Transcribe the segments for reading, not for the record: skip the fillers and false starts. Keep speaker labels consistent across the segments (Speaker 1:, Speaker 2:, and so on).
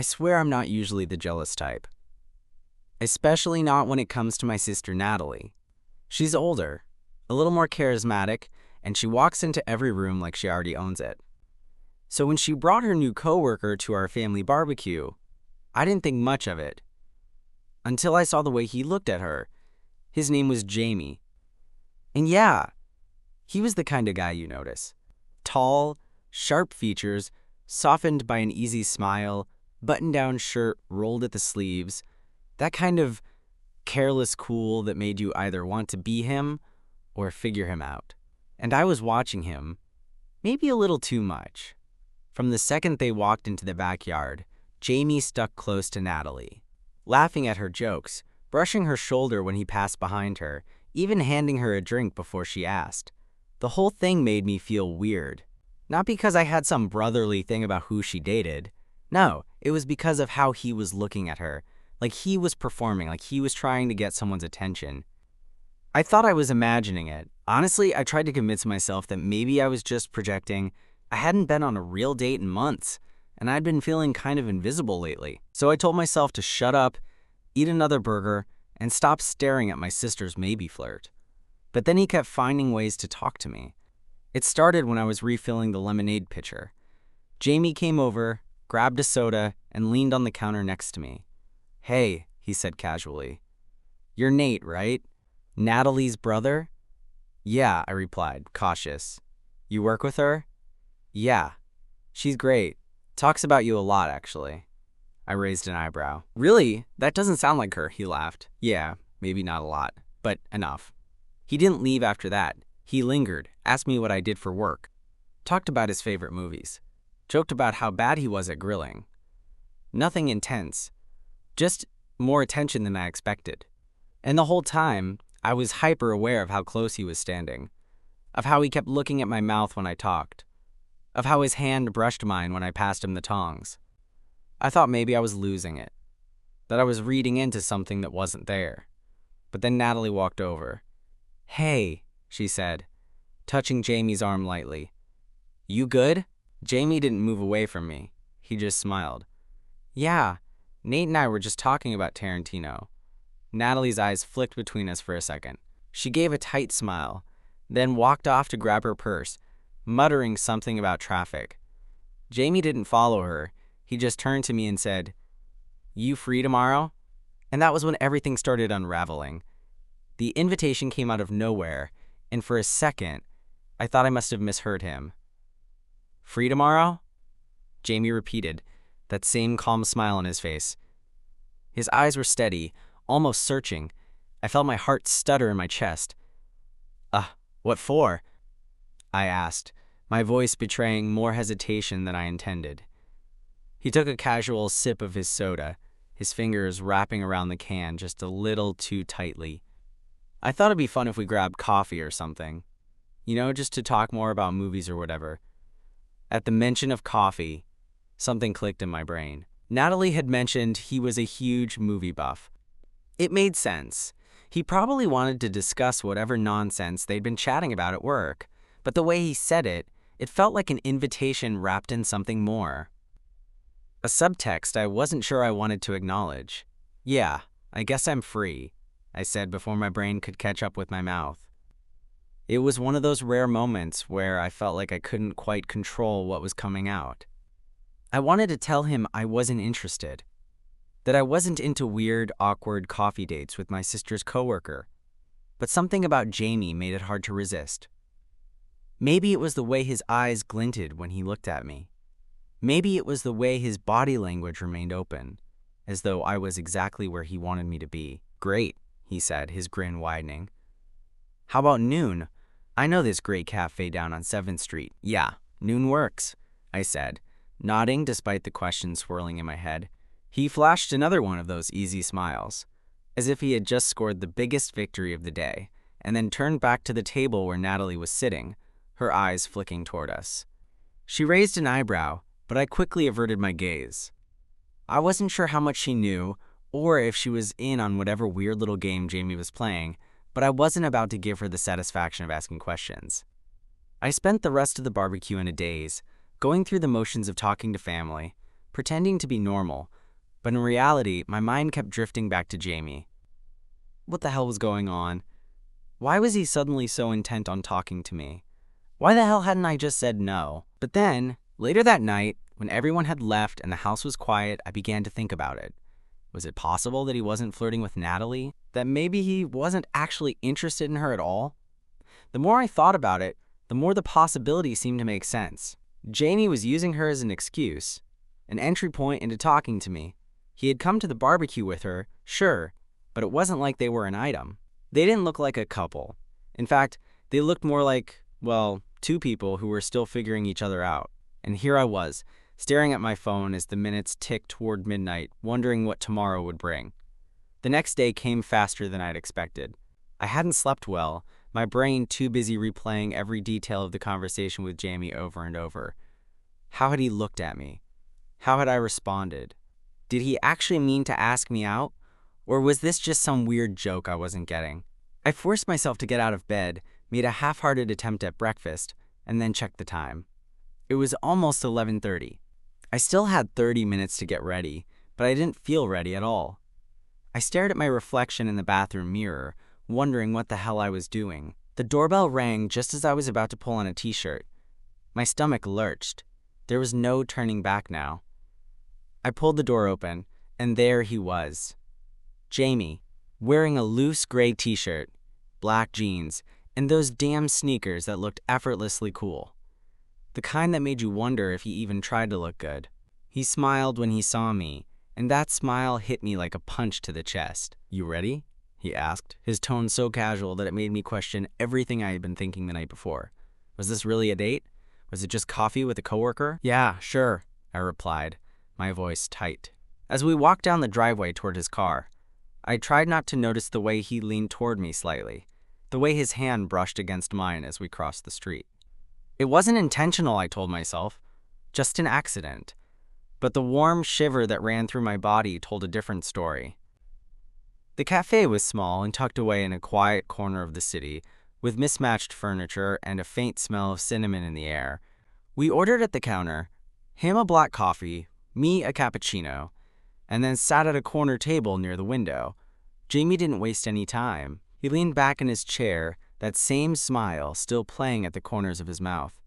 Speaker 1: I swear I'm not usually the jealous type. Especially not when it comes to my sister Natalie. She's older, a little more charismatic, and she walks into every room like she already owns it. So when she brought her new coworker to our family barbecue, I didn't think much of it. Until I saw the way he looked at her. His name was Jamie. And yeah, he was the kind of guy you notice. Tall, sharp features, softened by an easy smile, button-down shirt rolled at the sleeves, that kind of careless cool that made you either want to be him or figure him out. And I was watching him, maybe a little too much. From the second they walked into the backyard, Jamie stuck close to Natalie, laughing at her jokes, brushing her shoulder when he passed behind her, even handing her a drink before she asked. The whole thing made me feel weird. Not because I had some brotherly thing about who she dated. No, it was because of how he was looking at her, like he was performing, like he was trying to get someone's attention. I thought I was imagining it. Honestly, I tried to convince myself that maybe I was just projecting. I hadn't been on a real date in months, and I'd been feeling kind of invisible lately. So I told myself to shut up, eat another burger, and stop staring at my sister's maybe flirt. But then he kept finding ways to talk to me. It started when I was refilling the lemonade pitcher. Jamie came over, grabbed a soda, and leaned on the counter next to me. "Hey," he said casually. "You're Nate, right? Natalie's brother?" "Yeah," I replied, cautious. "You work with her?" "Yeah. She's great. Talks about you a lot, actually." I raised an eyebrow. "Really? That doesn't sound like her," he laughed. "Yeah, maybe not a lot, but enough." He didn't leave after that. He lingered, asked me what I did for work, talked about his favorite movies, joked about how bad he was at grilling. Nothing intense, just more attention than I expected. And the whole time, I was hyper aware of how close he was standing, of how he kept looking at my mouth when I talked, of how his hand brushed mine when I passed him the tongs. I thought maybe I was losing it, that I was reading into something that wasn't there. But then Natalie walked over. "Hey," she said, touching Jamie's arm lightly. "You good?" Jamie didn't move away from me. He just smiled. "Yeah, Nate and I were just talking about Tarantino." Natalie's eyes flicked between us for a second. She gave a tight smile, then walked off to grab her purse, muttering something about traffic. Jamie didn't follow her. He just turned to me and said, "You free tomorrow?" And that was when everything started unraveling. The invitation came out of nowhere, and for a second, I thought I must have misheard him. "Free tomorrow?" Jamie repeated, that same calm smile on his face. His eyes were steady, almost searching. I felt my heart stutter in my chest. What for?" I asked, my voice betraying more hesitation than I intended. He took a casual sip of his soda, his fingers wrapping around the can just a little too tightly. "I thought it'd be fun if we grabbed coffee or something. Just to talk more about movies or whatever." At the mention of coffee, something clicked in my brain. Natalie had mentioned he was a huge movie buff. It made sense. He probably wanted to discuss whatever nonsense they'd been chatting about at work, but the way he said it, it felt like an invitation wrapped in something more. A subtext I wasn't sure I wanted to acknowledge. "Yeah, I guess I'm free," I said before my brain could catch up with my mouth. It was one of those rare moments where I felt like I couldn't quite control what was coming out. I wanted to tell him I wasn't interested, that I wasn't into weird, awkward coffee dates with my sister's coworker, but something about Jamie made it hard to resist. Maybe it was the way his eyes glinted when he looked at me. Maybe it was the way his body language remained open, as though I was exactly where he wanted me to be. "Great," he said, his grin widening. "How about noon? I know this great cafe down on 7th Street. "Yeah, noon works," I said, nodding despite the question swirling in my head. He flashed another one of those easy smiles, as if he had just scored the biggest victory of the day, and then turned back to the table where Natalie was sitting, her eyes flicking toward us. She raised an eyebrow, but I quickly averted my gaze. I wasn't sure how much she knew, or if she was in on whatever weird little game Jamie was playing, but I wasn't about to give her the satisfaction of asking questions. I spent the rest of the barbecue in a daze, going through the motions of talking to family, pretending to be normal, but in reality, my mind kept drifting back to Jamie. What the hell was going on? Why was he suddenly so intent on talking to me? Why the hell hadn't I just said no? But then, later that night, when everyone had left and the house was quiet, I began to think about it. Was it possible that he wasn't flirting with Natalie? That maybe he wasn't actually interested in her at all? The more I thought about it, the more the possibility seemed to make sense. Jamie was using her as an excuse, an entry point into talking to me. He had come to the barbecue with her, sure, but it wasn't like they were an item. They didn't look like a couple. In fact, they looked more like, well, two people who were still figuring each other out. And here I was, staring at my phone as the minutes ticked toward midnight, wondering what tomorrow would bring. The next day came faster than I'd expected. I hadn't slept well, my brain too busy replaying every detail of the conversation with Jamie over and over. How had he looked at me? How had I responded? Did he actually mean to ask me out? Or was this just some weird joke I wasn't getting? I forced myself to get out of bed, made a half-hearted attempt at breakfast, and then checked the time. It was almost 11:30. I still had 30 minutes to get ready, but I didn't feel ready at all. I stared at my reflection in the bathroom mirror, wondering what the hell I was doing. The doorbell rang just as I was about to pull on a t-shirt. My stomach lurched. There was no turning back now. I pulled the door open, and there he was. Jamie, wearing a loose gray t-shirt, black jeans, and those damn sneakers that looked effortlessly cool. The kind that made you wonder if he even tried to look good. He smiled when he saw me, and that smile hit me like a punch to the chest. "You ready?" he asked, his tone so casual that it made me question everything I had been thinking the night before. Was this really a date? Was it just coffee with a coworker? "Yeah, sure," I replied, my voice tight. As we walked down the driveway toward his car, I tried not to notice the way he leaned toward me slightly, the way his hand brushed against mine as we crossed the street. It wasn't intentional, I told myself, just an accident. But the warm shiver that ran through my body told a different story. The cafe was small and tucked away in a quiet corner of the city, with mismatched furniture and a faint smell of cinnamon in the air. We ordered at the counter, him a black coffee, me a cappuccino, and then sat at a corner table near the window. Jamie didn't waste any time. He leaned back in his chair, that same smile still playing at the corners of his mouth.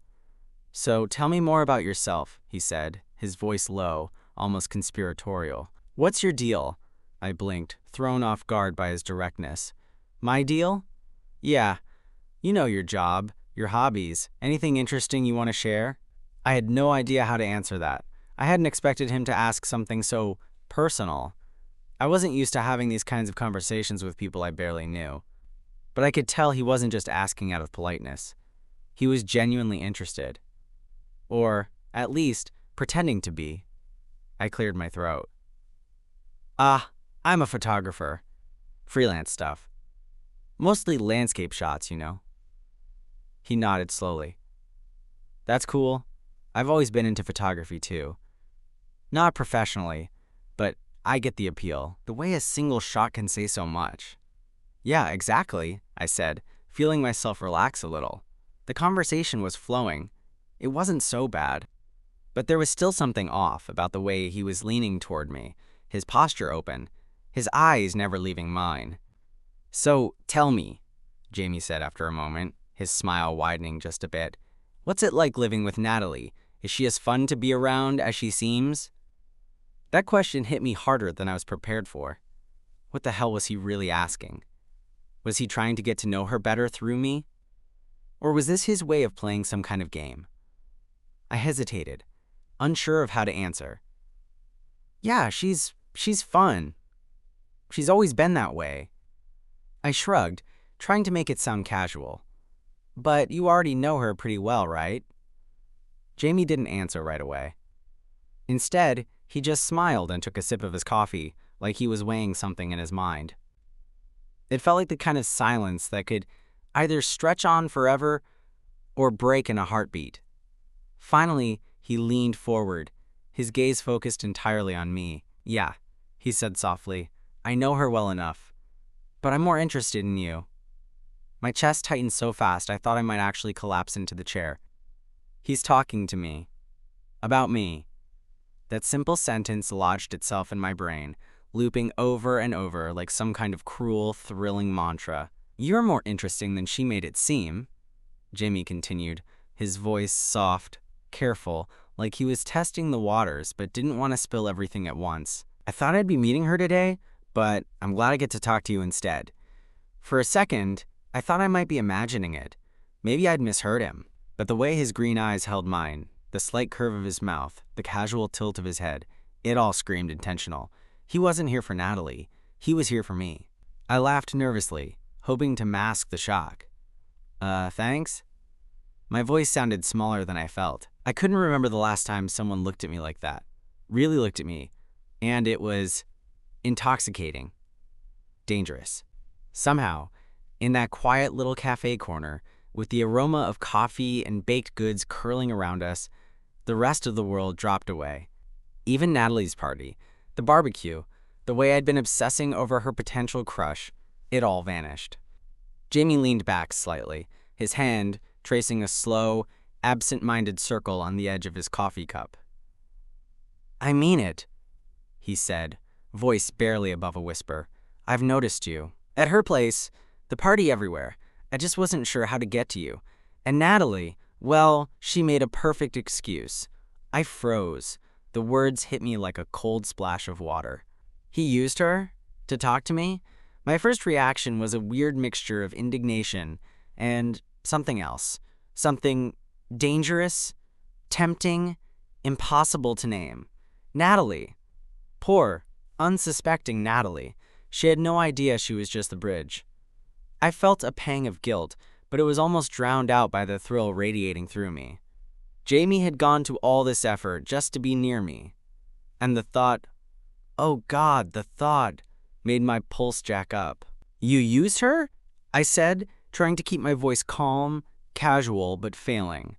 Speaker 1: "So tell me more about yourself," he said, his voice low, almost conspiratorial. "What's your deal?" I blinked, thrown off guard by his directness. "My deal?" "Yeah, you know your job, your hobbies, anything interesting you want to share?" I had no idea how to answer that. I hadn't expected him to ask something so personal. I wasn't used to having these kinds of conversations with people I barely knew. But I could tell he wasn't just asking out of politeness. He was genuinely interested. Or, at least, pretending to be. I cleared my throat. I'm a photographer. Freelance stuff. Mostly landscape shots, you know." He nodded slowly. "That's cool. I've always been into photography too. Not professionally, but I get the appeal. The way a single shot can say so much." "Yeah, exactly," I said, feeling myself relax a little. The conversation was flowing. It wasn't so bad. But there was still something off about the way he was leaning toward me, his posture open, his eyes never leaving mine. "So, tell me," Jamie said after a moment, his smile widening just a bit. "What's it like living with Natalie? Is she as fun to be around as she seems?" That question hit me harder than I was prepared for. What the hell was he really asking? Was he trying to get to know her better through me? Or was this his way of playing some kind of game? I hesitated, unsure of how to answer. "Yeah, she's fun. She's always been that way." I shrugged, trying to make it sound casual. "But you already know her pretty well, right?" Jamie didn't answer right away. Instead, he just smiled and took a sip of his coffee, like he was weighing something in his mind. It felt like the kind of silence that could either stretch on forever or break in a heartbeat. Finally, he leaned forward, his gaze focused entirely on me. "Yeah," he said softly, "I know her well enough, but I'm more interested in you." My chest tightened so fast I thought I might actually collapse into the chair. "He's talking to me. About me." That simple sentence lodged itself in my brain, looping over and over like some kind of cruel, thrilling mantra. "You're more interesting than she made it seem," Jamie continued, his voice soft, careful, like he was testing the waters but didn't want to spill everything at once. "I thought I'd be meeting her today, but I'm glad I get to talk to you instead." For a second, I thought I might be imagining it. Maybe I'd misheard him. But the way his green eyes held mine, the slight curve of his mouth, the casual tilt of his head, it all screamed intentional. He wasn't here for Natalie. He was here for me. I laughed nervously, hoping to mask the shock. Thanks?" My voice sounded smaller than I felt. I couldn't remember the last time someone looked at me like that. Really looked at me. And it was intoxicating. Dangerous. Somehow, in that quiet little cafe corner, with the aroma of coffee and baked goods curling around us, the rest of the world dropped away. Even Natalie's party, the barbecue, the way I'd been obsessing over her potential crush, it all vanished. Jamie leaned back slightly, his hand tracing a slow, absent-minded circle on the edge of his coffee cup. "I mean it," he said, voice barely above a whisper. "I've noticed you. At her place, the party everywhere. I just wasn't sure how to get to you. And Natalie, well, she made a perfect excuse." I froze. The words hit me like a cold splash of water. "He used her? To talk to me?" My first reaction was a weird mixture of indignation and something else. Something dangerous, tempting, impossible to name. Natalie. Poor, unsuspecting Natalie. She had no idea she was just the bridge. I felt a pang of guilt, but it was almost drowned out by the thrill radiating through me. Jamie had gone to all this effort just to be near me. And the thought, oh God, the thought, made my pulse jack up. "You used her?" I said, trying to keep my voice calm, casual, but failing.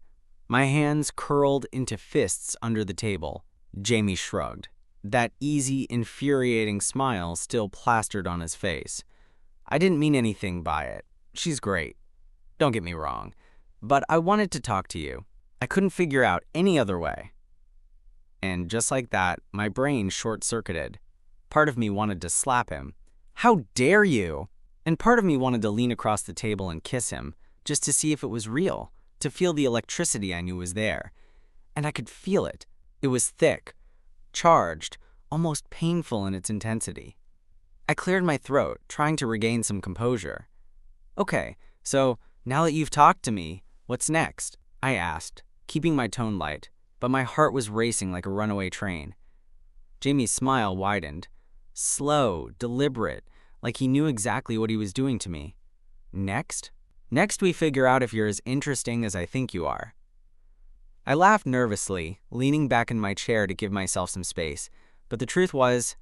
Speaker 1: My hands curled into fists under the table. Jamie shrugged, that easy, infuriating smile still plastered on his face. "I didn't mean anything by it. She's great. Don't get me wrong. But I wanted to talk to you. I couldn't figure out any other way." And just like that, my brain short-circuited. Part of me wanted to slap him. "How dare you?" And part of me wanted to lean across the table and kiss him, just to see if it was real, to feel the electricity I knew was there. And I could feel it. It was thick, charged, almost painful in its intensity. I cleared my throat, trying to regain some composure. "Okay, so now that you've talked to me, what's next?" I asked, keeping my tone light, but my heart was racing like a runaway train. Jamie's smile widened, slow, deliberate, like he knew exactly what he was doing to me. "Next? Next we figure out if you're as interesting as I think you are." I laughed nervously, leaning back in my chair to give myself some space, but the truth was,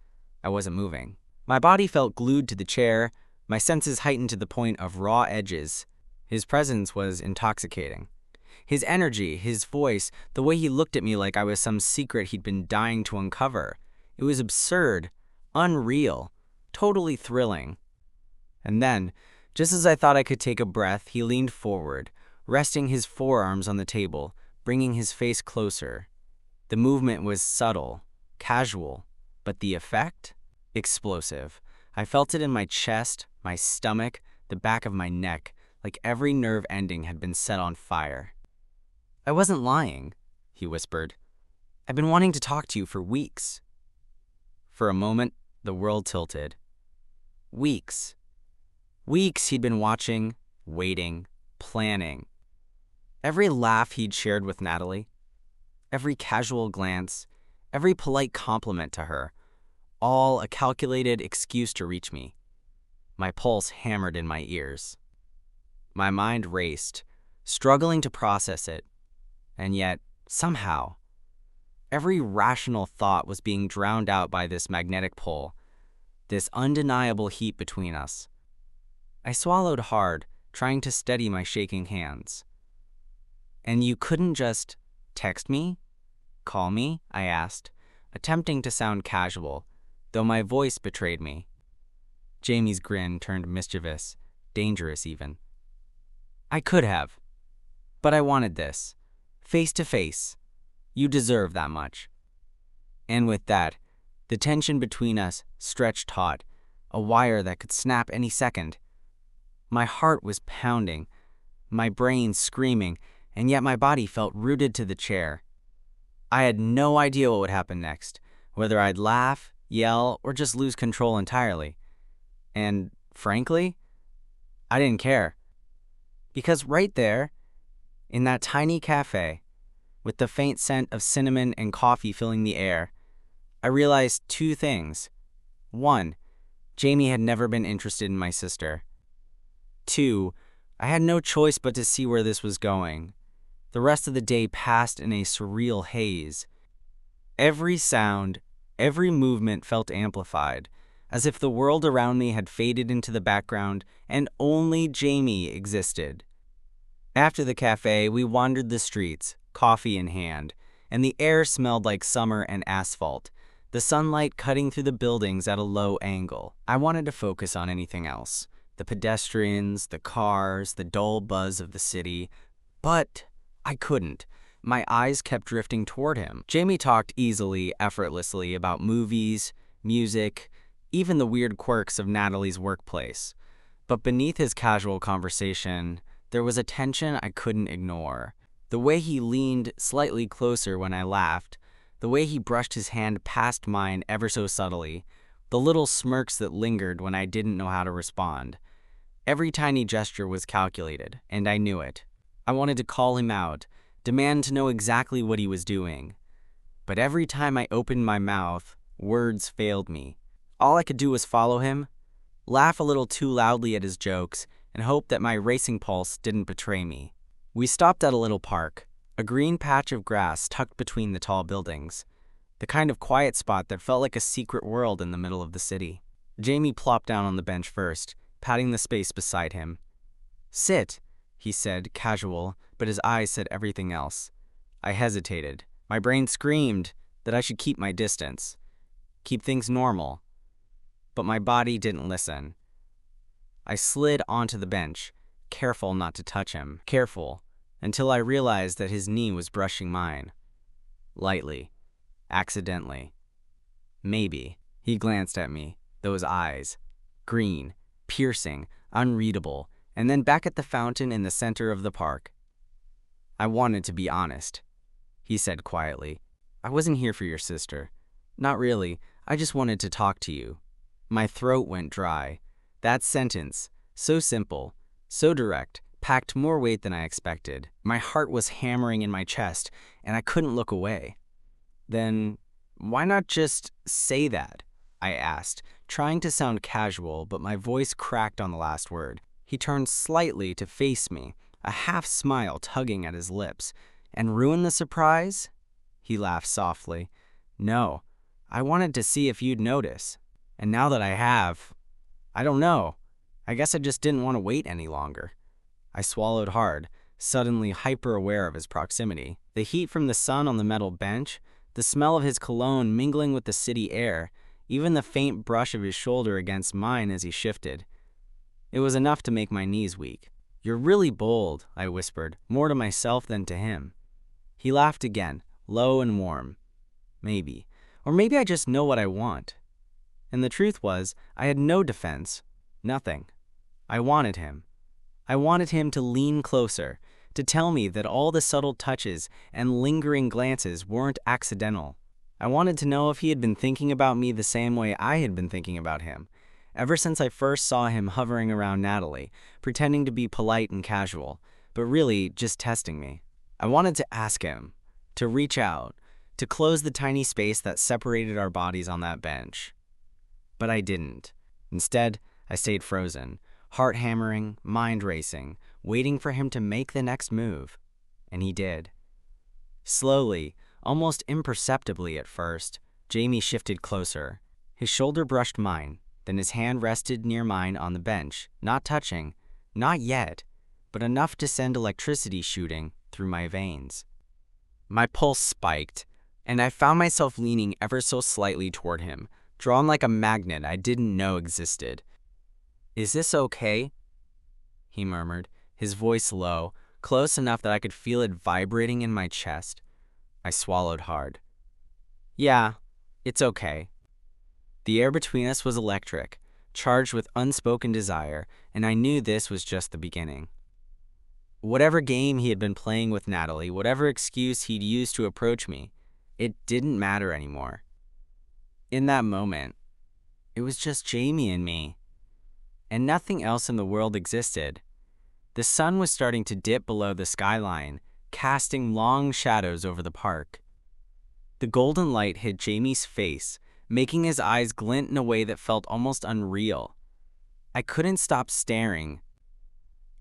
Speaker 1: I wasn't moving. My body felt glued to the chair, my senses heightened to the point of raw edges. His presence was intoxicating. His energy, his voice, the way he looked at me like I was some secret he'd been dying to uncover. It was absurd, unreal, totally thrilling. And then, just as I thought I could take a breath, he leaned forward, resting his forearms on the table, bringing his face closer. The movement was subtle, casual, but the effect? Explosive. I felt it in my chest, my stomach, the back of my neck, like every nerve ending had been set on fire. "I wasn't lying," he whispered. "I've been wanting to talk to you for weeks." For a moment, the world tilted. Weeks. Weeks he'd been watching, waiting, planning. Every laugh he'd shared with Natalie, every casual glance, every polite compliment to her, all a calculated excuse to reach me. My pulse hammered in my ears. My mind raced, struggling to process it. And yet, somehow, every rational thought was being drowned out by this magnetic pull, this undeniable heat between us. I swallowed hard, trying to steady my shaking hands. "And you couldn't just text me? Call me?" I asked, attempting to sound casual, though my voice betrayed me. Jamie's grin turned mischievous, dangerous even. "I could have. But I wanted this. Face to face. You deserve that much." And with that, the tension between us stretched taut, a wire that could snap any second. My heart was pounding, my brain screaming, and yet my body felt rooted to the chair. I had no idea what would happen next, whether I'd laugh, yell, or just lose control entirely. And frankly, I didn't care. Because right there, in that tiny cafe, with the faint scent of cinnamon and coffee filling the air, I realized two things. One, Jamie had never been interested in my sister. Two, I had no choice but to see where this was going. The rest of the day passed in a surreal haze. Every sound, every movement felt amplified, as if the world around me had faded into the background and only Jamie existed. After the cafe, we wandered the streets, coffee in hand, and the air smelled like summer and asphalt, the sunlight cutting through the buildings at a low angle. I wanted to focus on anything else, the pedestrians, the cars, the dull buzz of the city, but I couldn't. My eyes kept drifting toward him. Jamie talked easily, effortlessly about movies, music, even the weird quirks of Natalie's workplace. But beneath his casual conversation, there was a tension I couldn't ignore. The way he leaned slightly closer when I laughed, the way he brushed his hand past mine ever so subtly, the little smirks that lingered when I didn't know how to respond. Every tiny gesture was calculated, and I knew it. I wanted to call him out, demand to know exactly what he was doing. But every time I opened my mouth, words failed me. All I could do was follow him, laugh a little too loudly at his jokes, and hope that my racing pulse didn't betray me. We stopped at a little park, a green patch of grass tucked between the tall buildings, the kind of quiet spot that felt like a secret world in the middle of the city. Jamie plopped down on the bench first, patting the space beside him. "Sit," he said, casual, but his eyes said everything else. I hesitated. My brain screamed that I should keep my distance, keep things normal. But my body didn't listen. I slid onto the bench, careful not to touch him, careful, until I realized that his knee was brushing mine. Lightly, accidentally. Maybe. He glanced at me, those eyes, green, piercing, unreadable, and then back at the fountain in the center of the park. "I wanted to be honest," he said quietly. "I wasn't here for your sister. Not really. I just wanted to talk to you." My throat went dry. That sentence, so simple, so direct, packed more weight than I expected. My heart was hammering in my chest, and I couldn't look away. "Then why not just say that?" I asked, trying to sound casual, but my voice cracked on the last word. He turned slightly to face me, a half smile tugging at his lips. "And ruin the surprise?" He laughed softly. "No, I wanted to see if you'd notice. And now that I have, I don't know. I guess I just didn't want to wait any longer." I swallowed hard, suddenly hyper-aware of his proximity. The heat from the sun on the metal bench, the smell of his cologne mingling with the city air, even the faint brush of his shoulder against mine as he shifted. It was enough to make my knees weak. "You're really bold," I whispered, more to myself than to him. He laughed again, low and warm. Maybe. Or maybe I just know what I want. And the truth was, I had no defense. Nothing. I wanted him. I wanted him to lean closer, to tell me that all the subtle touches and lingering glances weren't accidental. I wanted to know if he had been thinking about me the same way I had been thinking about him, ever since I first saw him hovering around Natalie, pretending to be polite and casual, but really just testing me. I wanted to ask him, to reach out, to close the tiny space that separated our bodies on that bench. But I didn't. Instead, I stayed frozen, heart hammering, mind racing, waiting for him to make the next move. And he did. Slowly, almost imperceptibly at first, Jamie shifted closer. His shoulder brushed mine, then his hand rested near mine on the bench, not touching, not yet, but enough to send electricity shooting through my veins. My pulse spiked, and I found myself leaning ever so slightly toward him, drawn like a magnet I didn't know existed. "Is this okay?" he murmured, his voice low, close enough that I could feel it vibrating in my chest. I swallowed hard. "Yeah, It's okay. The air between us was electric, charged with unspoken desire, and I knew this was just the beginning. Whatever game he had been playing with Natalie, whatever excuse he'd used to approach me, it didn't matter anymore. In that moment, it was just Jamie and me, and nothing else in the world existed. The sun was starting to dip below the skyline, casting long shadows over the park. The golden light hid Jamie's face, making his eyes glint in a way that felt almost unreal. I couldn't stop staring.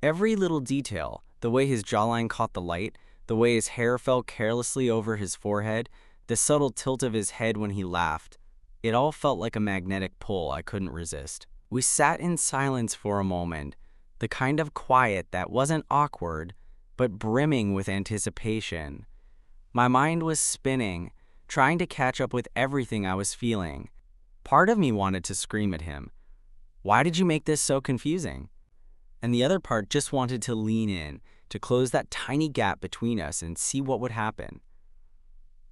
Speaker 1: Every little detail, the way his jawline caught the light, the way his hair fell carelessly over his forehead, the subtle tilt of his head when he laughed, it all felt like a magnetic pull I couldn't resist. We sat in silence for a moment, the kind of quiet that wasn't awkward, but brimming with anticipation. My mind was spinning, trying to catch up with everything I was feeling. Part of me wanted to scream at him. Why did you make this so confusing? And the other part just wanted to lean in, to close that tiny gap between us and see what would happen.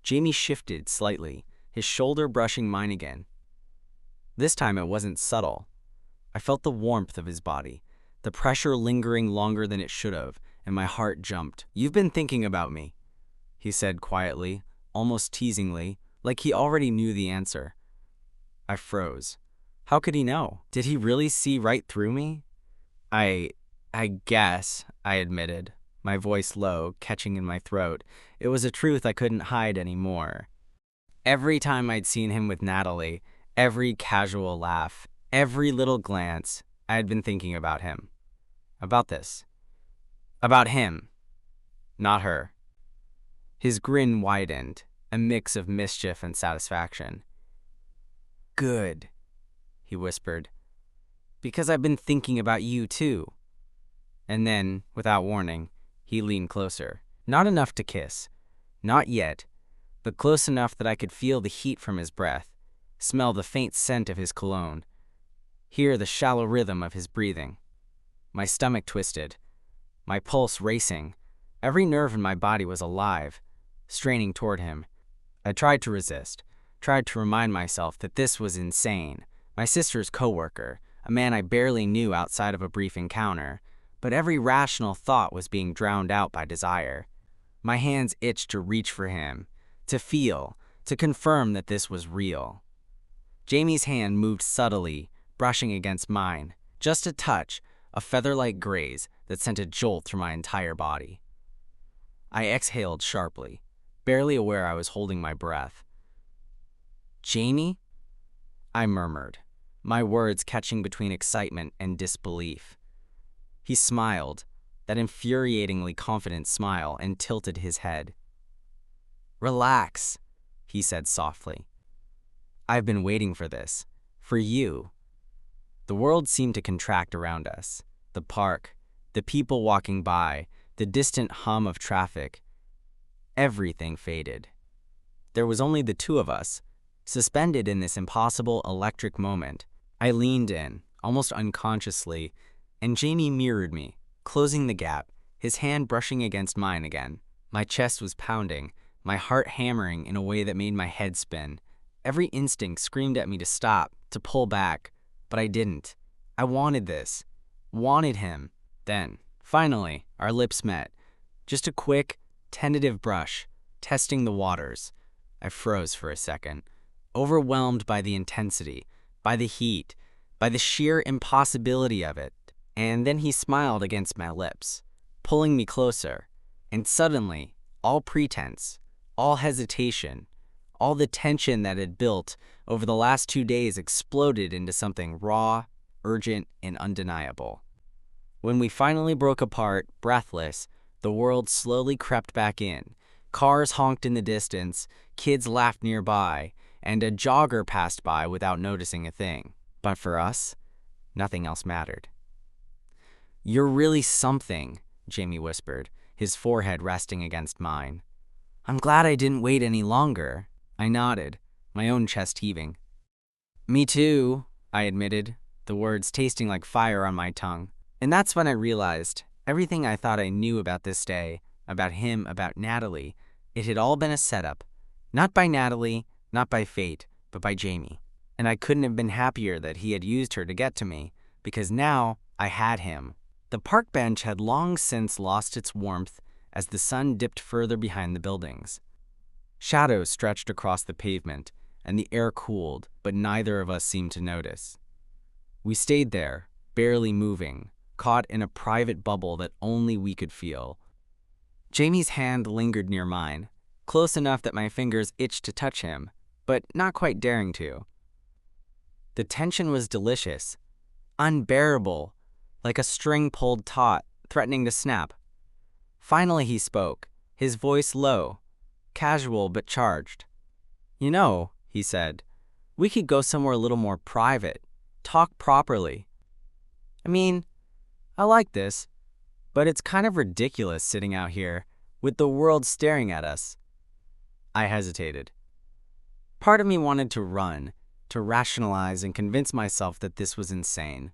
Speaker 1: Jamie shifted slightly, his shoulder brushing mine again. This time it wasn't subtle. I felt the warmth of his body, the pressure lingering longer than it should have, and my heart jumped. "You've been thinking about me," he said quietly, almost teasingly, like he already knew the answer. I froze. How could he know? Did he really see right through me? I guess, I admitted, my voice low, catching in my throat. It was a truth I couldn't hide anymore. Every time I'd seen him with Natalie, every casual laugh, every little glance, I had been thinking about him. About this. About him. Not her. His grin widened, a mix of mischief and satisfaction. "Good," he whispered, "because I've been thinking about you too." And then, without warning, he leaned closer. Not enough to kiss. Not yet, but close enough that I could feel the heat from his breath, smell the faint scent of his cologne, hear the shallow rhythm of his breathing. My stomach twisted, my pulse racing. Every nerve in my body was alive, straining toward him. I tried to resist, tried to remind myself that this was insane. My sister's coworker, a man I barely knew outside of a brief encounter, but every rational thought was being drowned out by desire. My hands itched to reach for him, to feel, to confirm that this was real. Jamie's hand moved subtly, brushing against mine. Just a touch, a feather-like graze that sent a jolt through my entire body. I exhaled sharply, barely aware I was holding my breath. "Jamie?" I murmured, my words catching between excitement and disbelief. He smiled, that infuriatingly confident smile, and tilted his head. "Relax," he said softly. "I've been waiting for this. For you." The world seemed to contract around us. The park, the people walking by, the distant hum of traffic. Everything faded. There was only the two of us, suspended in this impossible electric moment. I leaned in, almost unconsciously, and Jamie mirrored me, closing the gap, his hand brushing against mine again. My chest was pounding, my heart hammering in a way that made my head spin. Every instinct screamed at me to stop, to pull back, but I didn't. I wanted this, wanted him. Then, finally, our lips met. Just a quick, tentative brush, testing the waters. I froze for a second, overwhelmed by the intensity, by the heat, by the sheer impossibility of it. And then he smiled against my lips, pulling me closer, and suddenly, all pretense, all hesitation, all the tension that had built over the last 2 days exploded into something raw, urgent, and undeniable. When we finally broke apart, breathless, the world slowly crept back in. Cars honked in the distance, kids laughed nearby, and a jogger passed by without noticing a thing. But for us, nothing else mattered. "You're really something," Jamie whispered, his forehead resting against mine. "I'm glad I didn't wait any longer." I nodded, my own chest heaving. "Me too," I admitted, the words tasting like fire on my tongue. And that's when I realized everything I thought I knew about this day, about him, about Natalie, it had all been a setup. Not by Natalie, not by fate, but by Jamie. And I couldn't have been happier that he had used her to get to me, because now I had him. The park bench had long since lost its warmth as the sun dipped further behind the buildings. Shadows stretched across the pavement, and the air cooled, but neither of us seemed to notice. We stayed there, barely moving, caught in a private bubble that only we could feel. Jamie's hand lingered near mine, close enough that my fingers itched to touch him, but not quite daring to. The tension was delicious, unbearable, like a string pulled taut, threatening to snap. Finally he spoke, his voice low, casual but charged. "You know," he said, "we could go somewhere a little more private, talk properly. I mean, I like this, but it's kind of ridiculous sitting out here, with the world staring at us." I hesitated. Part of me wanted to run, to rationalize and convince myself that this was insane.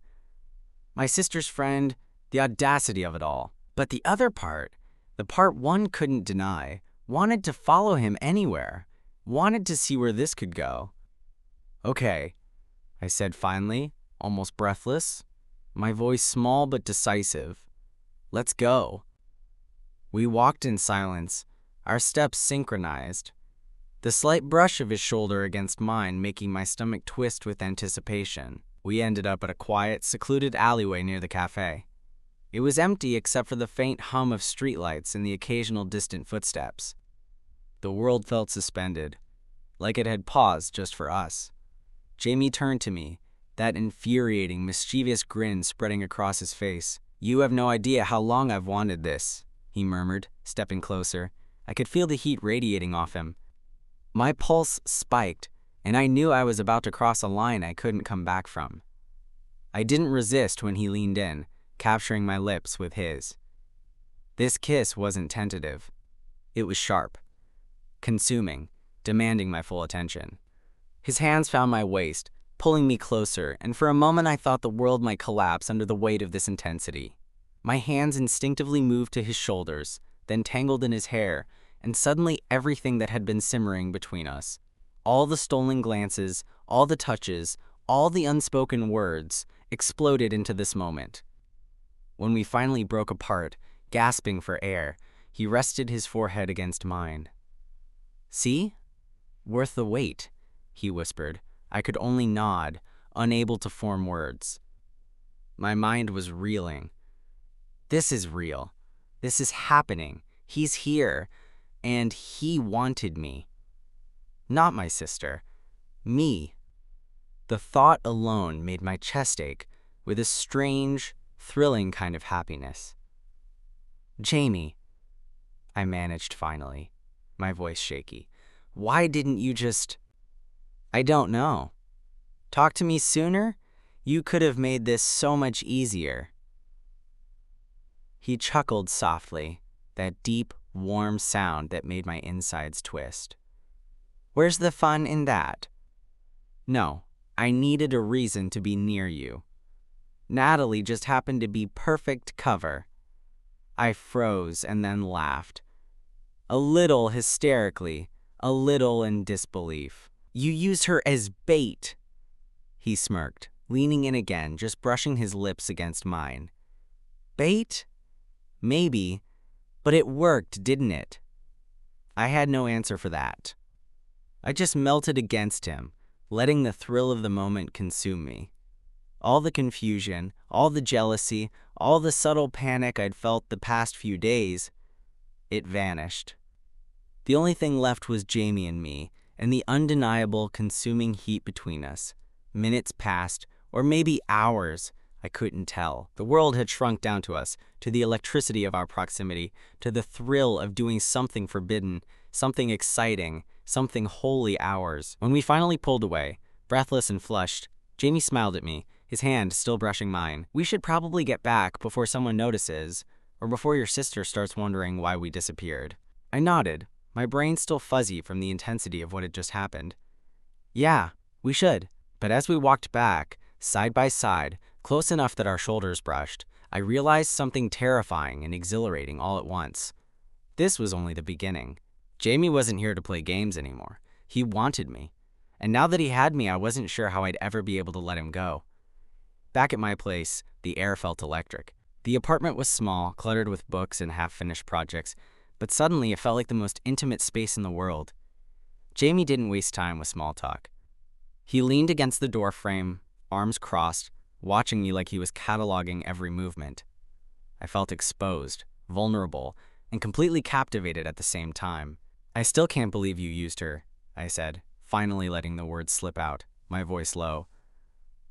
Speaker 1: My sister's friend, the audacity of it all. But the other part, the part one couldn't deny, wanted to follow him anywhere, wanted to see where this could go. "Okay," I said finally, almost breathless, my voice small but decisive. "Let's go." We walked in silence, our steps synchronized, the slight brush of his shoulder against mine making my stomach twist with anticipation. We ended up at a quiet, secluded alleyway near the cafe. It was empty except for the faint hum of streetlights and the occasional distant footsteps. The world felt suspended, like it had paused just for us. Jamie turned to me, that infuriating, mischievous grin spreading across his face. "You have no idea how long I've wanted this," he murmured, stepping closer. I could feel the heat radiating off him. My pulse spiked, and I knew I was about to cross a line I couldn't come back from. I didn't resist when he leaned in, capturing my lips with his. This kiss wasn't tentative. It was sharp, consuming, demanding my full attention. His hands found my waist, pulling me closer, and for a moment I thought the world might collapse under the weight of this intensity. My hands instinctively moved to his shoulders, then tangled in his hair, and suddenly everything that had been simmering between us, all the stolen glances, all the touches, all the unspoken words, exploded into this moment. When we finally broke apart, gasping for air, he rested his forehead against mine. "See? Worth the wait," he whispered. I could only nod, unable to form words. My mind was reeling. This is real. This is happening. He's here. And he wanted me. Not my sister. Me. The thought alone made my chest ache with a strange, thrilling kind of happiness. "Jamie," I managed finally, my voice shaky. "Why didn't you just—" "I don't know. Talk to me sooner? You could have made this so much easier." He chuckled softly, that deep, warm sound that made my insides twist. "Where's the fun in that?" "No, I needed a reason to be near you. Natalie just happened to be perfect cover." I froze and then laughed. A little hysterically, a little in disbelief. "You use her as bait." He smirked, leaning in again, just brushing his lips against mine. "Bait? Maybe. But it worked, didn't it?" I had no answer for that. I just melted against him, letting the thrill of the moment consume me. All the confusion, all the jealousy, all the subtle panic I'd felt the past few days, it vanished. The only thing left was Jamie and me, and the undeniable, consuming heat between us. Minutes passed, or maybe hours, I couldn't tell. The world had shrunk down to us, to the electricity of our proximity, to the thrill of doing something forbidden, something exciting, something wholly ours. When we finally pulled away, breathless and flushed, Jamie smiled at me, his hand still brushing mine. "We should probably get back before someone notices, or before your sister starts wondering why we disappeared." I nodded, my brain still fuzzy from the intensity of what had just happened. "Yeah, we should." But as we walked back, side by side, close enough that our shoulders brushed, I realized something terrifying and exhilarating all at once. This was only the beginning. Jamie wasn't here to play games anymore. He wanted me. and now that he had me, I wasn't sure how I'd ever be able to let him go. Back at my place, the air felt electric. The apartment was small, cluttered with books and half-finished projects, but suddenly it felt like the most intimate space in the world. Jamie didn't waste time with small talk. He leaned against the door frame, arms crossed, watching me like he was cataloging every movement. I felt exposed, vulnerable, and completely captivated at the same time. "I still can't believe you used her," I said, finally letting the words slip out, my voice low.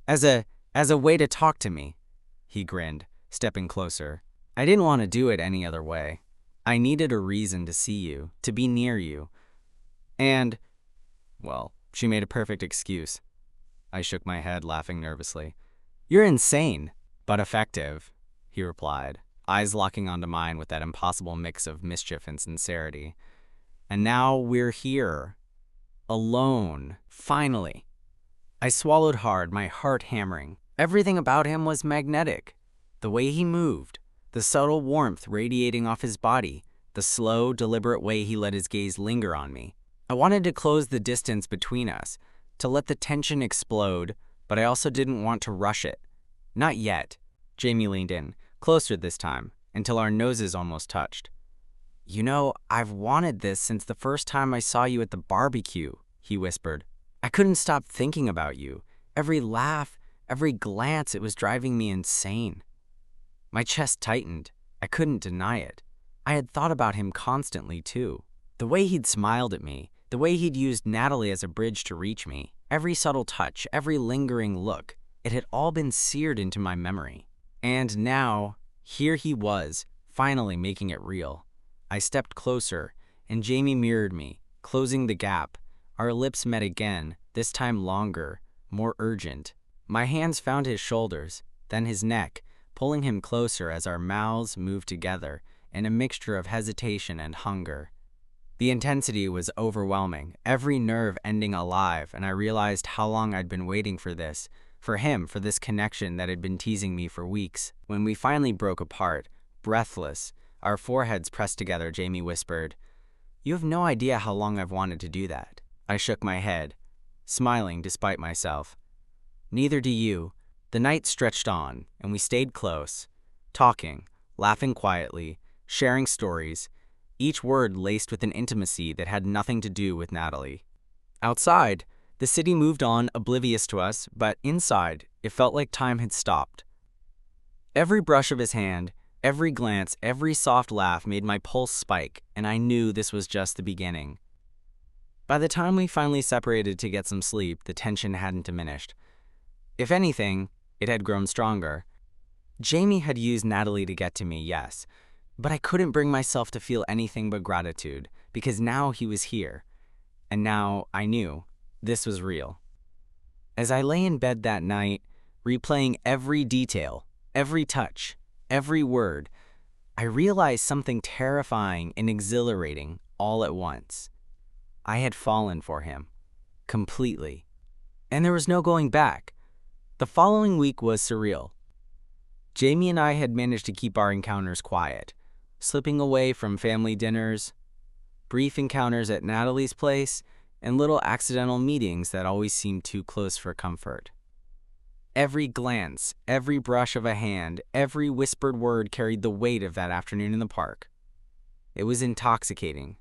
Speaker 1: As a way to talk to me," he grinned, stepping closer. "I didn't want to do it any other way. I needed a reason to see you, to be near you. And, well, she made a perfect excuse." I shook my head, laughing nervously. "You're insane, but effective," he replied, eyes locking onto mine with that impossible mix of mischief and sincerity. "And now we're here. Alone. Finally." I swallowed hard, my heart hammering. Everything about him was magnetic. The way he moved, the subtle warmth radiating off his body, the slow, deliberate way he let his gaze linger on me. I wanted to close the distance between us, to let the tension explode, but I also didn't want to rush it. "Not yet." Jamie leaned in, closer this time, until our noses almost touched. "You know, I've wanted this since the first time I saw you at the barbecue," he whispered. "I couldn't stop thinking about you. Every laugh, every glance, it was driving me insane." My chest tightened. I couldn't deny it. I had thought about him constantly, too. The way he'd smiled at me, the way he'd used Natalie as a bridge to reach me, every subtle touch, every lingering look, it had all been seared into my memory. And now, here he was, finally making it real. I stepped closer, and Jamie mirrored me, closing the gap. Our lips met again, this time longer, more urgent. My hands found his shoulders, then his neck, pulling him closer as our mouths moved together in a mixture of hesitation and hunger. The intensity was overwhelming, every nerve ending alive, and I realized how long I'd been waiting for this, for him, for this connection that had been teasing me for weeks. When we finally broke apart, breathless, our foreheads pressed together, Jamie whispered, "You have no idea how long I've wanted to do that." I shook my head, smiling despite myself. "Neither do you." The night stretched on, and we stayed close, talking, laughing quietly, sharing stories, each word laced with an intimacy that had nothing to do with Natalie. Outside, the city moved on, oblivious to us, but inside, it felt like time had stopped. Every brush of his hand, every glance, every soft laugh made my pulse spike, and I knew this was just the beginning. By the time we finally separated to get some sleep, the tension hadn't diminished. If anything, it had grown stronger. Jamie had used Natalie to get to me, yes, but I couldn't bring myself to feel anything but gratitude, because now he was here, and now I knew this was real. As I lay in bed that night, replaying every detail, every touch, every word, I realized something terrifying and exhilarating all at once. I had fallen for him, completely, and there was no going back. The following week was surreal. Jamie and I had managed to keep our encounters quiet, slipping away from family dinners, brief encounters at Natalie's place, and little accidental meetings that always seemed too close for comfort. Every glance, every brush of a hand, every whispered word carried the weight of that afternoon in the park. It was intoxicating.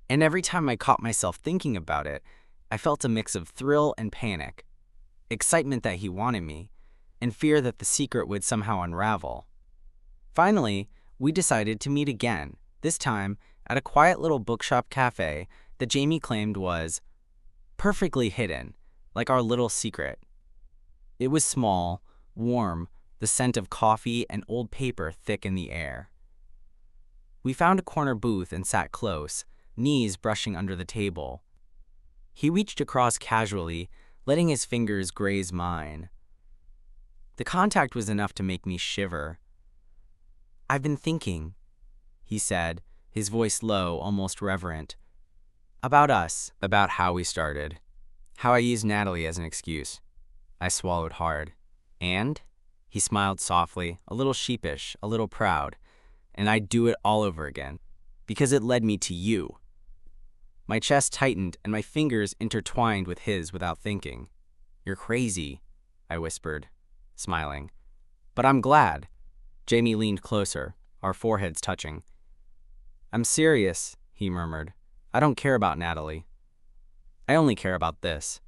Speaker 1: And every time I caught myself thinking about it, I felt a mix of thrill and panic, excitement that he wanted me, and fear that the secret would somehow unravel. Finally, we decided to meet again, this time at a quiet little bookshop cafe that Jamie claimed was perfectly hidden, like our little secret. It was small, warm, the scent of coffee and old paper thick in the air. We found a corner booth and sat close, knees brushing under the table. He reached across casually, letting his fingers graze mine. The contact was enough to make me shiver. "I've been thinking," he said, his voice low, almost reverent, "about us, about how we started, how I used Natalie as an excuse." I swallowed hard. "And?" He smiled softly, a little sheepish, a little proud. "And I'd do it all over again, because it led me to you." My chest tightened and my fingers intertwined with his without thinking. "You're crazy," I whispered, smiling. "But I'm glad." Jamie leaned closer, our foreheads touching. "I'm serious," he murmured. "I don't care about Natalie. I only care about this.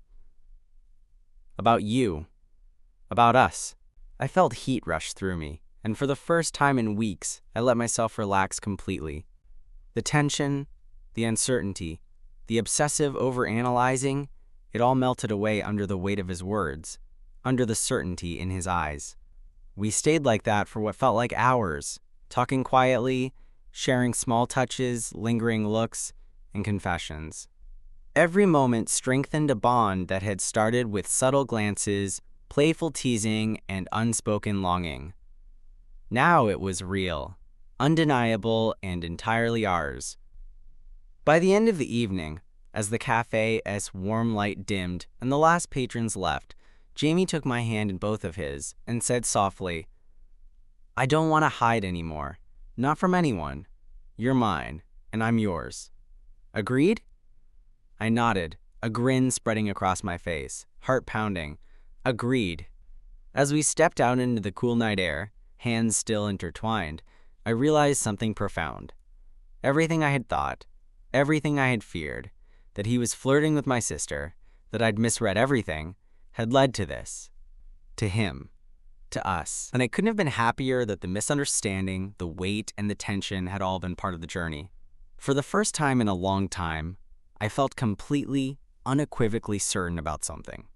Speaker 1: About you. About us." I felt heat rush through me, and for the first time in weeks, I let myself relax completely. The tension, the uncertainty, the obsessive overanalyzing, it all melted away under the weight of his words, under the certainty in his eyes. We stayed like that for what felt like hours, talking quietly, sharing small touches, lingering looks, and confessions. Every moment strengthened a bond that had started with subtle glances, playful teasing, and unspoken longing. Now it was real, undeniable, and entirely ours. By the end of the evening, as the cafe's warm light dimmed and the last patrons left, Jamie took my hand in both of his and said softly, "I don't want to hide anymore. Not from anyone. You're mine, and I'm yours. Agreed?" I nodded, a grin spreading across my face, heart pounding. Agreed. As we stepped out into the cool night air, hands still intertwined, I realized something profound. Everything I had thought, everything I had feared, that he was flirting with my sister, that I'd misread everything, had led to this. To him. To us. And I couldn't have been happier that the misunderstanding, the weight, and the tension had all been part of the journey. For the first time in a long time, I felt completely, unequivocally certain about something.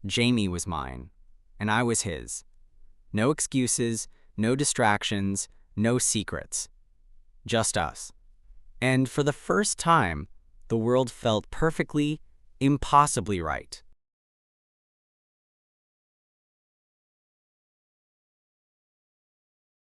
Speaker 1: Jamie was mine, and I was his. No excuses, no distractions, no secrets. Just us. And for the first time, the world felt perfectly, impossibly right.